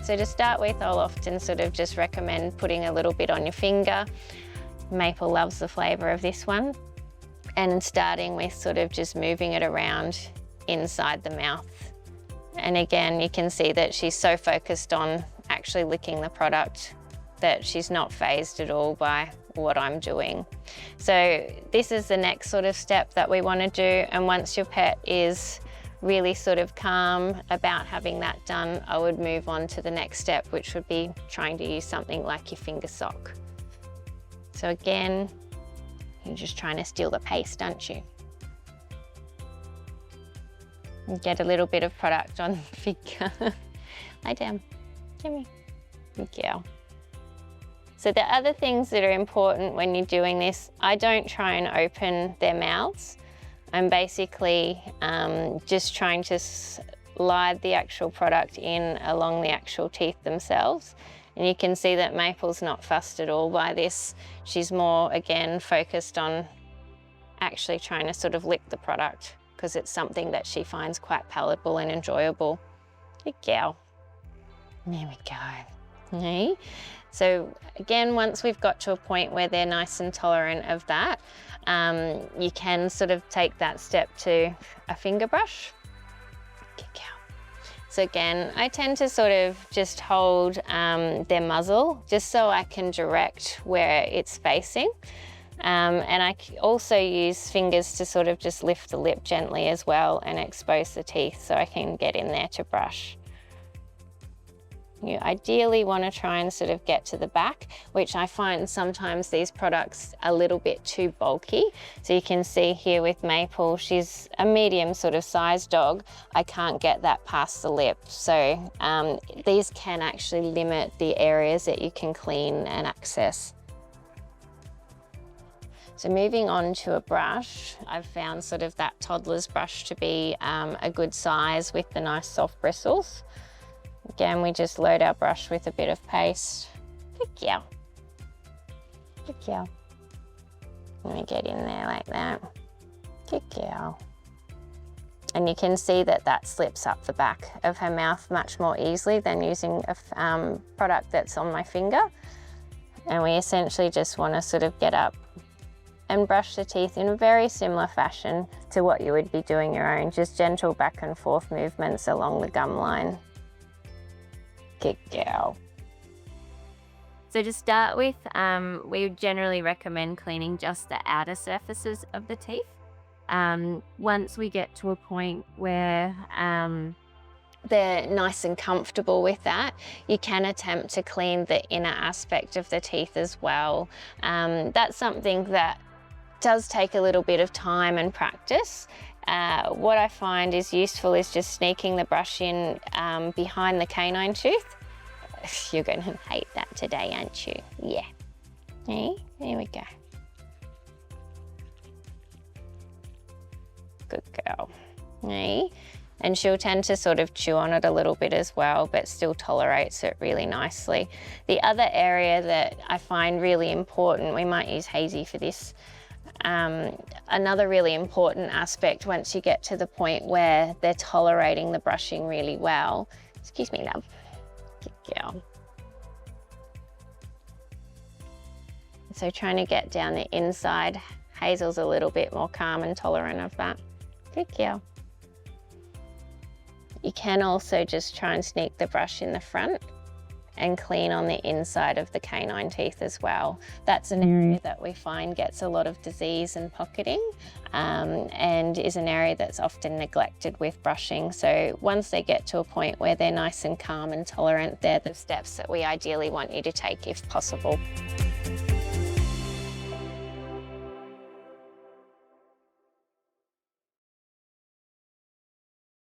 So to start with, I'll often sort of just recommend putting a little bit on your finger. Maple loves the flavour of this one. And starting with sort of just moving it around inside the mouth. And again, you can see that she's so focused on actually licking the product that she's not fazed at all by what I'm doing. So this is the next sort of step that we want to do. And once your pet is really sort of calm about having that done, I would move on to the next step, which would be trying to use something like your finger sock. So again, you're just trying to steal the pace, don't you? And get a little bit of product on the finger. Lie down, come here, good girl. So the other things that are important when you're doing this, I don't try and open their mouths. I'm basically just trying to slide the actual product in along the actual teeth themselves. And you can see that Maple's not fussed at all by this. She's more, again, focused on actually trying to sort of lick the product because it's something that she finds quite palatable and enjoyable. Good girl. There we go. Okay. So again, once we've got to a point where they're nice and tolerant of that, you can sort of take that step to a finger brush. Good girl. So again, I tend to sort of just hold their muzzle just so I can direct where it's facing. And I also use fingers to sort of just lift the lip gently as well and expose the teeth so I can get in there to brush. You ideally want to try and sort of get to the back, which I find sometimes these products are a little bit too bulky. So you can see here with Maple, she's a medium sort of size dog. I can't get that past the lip. So these can actually limit the areas that you can clean and access. So moving on to a brush, I've found sort of that toddler's brush to be a good size with the nice soft bristles. Again, we just load our brush with a bit of paste. Good girl. Good girl. Let me get in there like that. Good girl. And you can see that that slips up the back of her mouth much more easily than using a product that's on my finger. And we essentially just want to sort of get up and brush the teeth in a very similar fashion to what you would be doing your own, just gentle back and forth movements along the gum line. Good girl. So to start with, we would generally recommend cleaning just the outer surfaces of the teeth. Once we get to a point where they're nice and comfortable with that, you can attempt to clean the inner aspect of the teeth as well. That's something that does take a little bit of time and practice. What I find is useful is just sneaking the brush in behind the canine tooth. You're going to hate that today, aren't you? Yeah. Hey, there we go. Good girl. Hey. And she'll tend to sort of chew on it a little bit as well, but still tolerates it really nicely. The other area that I find really important, we might use Hazy for this, another really important aspect once you get to the point where they're tolerating the brushing really well. Excuse me, love. Good girl. So trying to get down the inside. Hazel's a little bit more calm and tolerant of that. Good girl. You can also just try and sneak the brush in the front and clean on the inside of the canine teeth as well. That's an area that we find gets a lot of disease and pocketing and is an area that's often neglected with brushing. So once they get to a point where they're nice and calm and tolerant, they're the steps that we ideally want you to take if possible.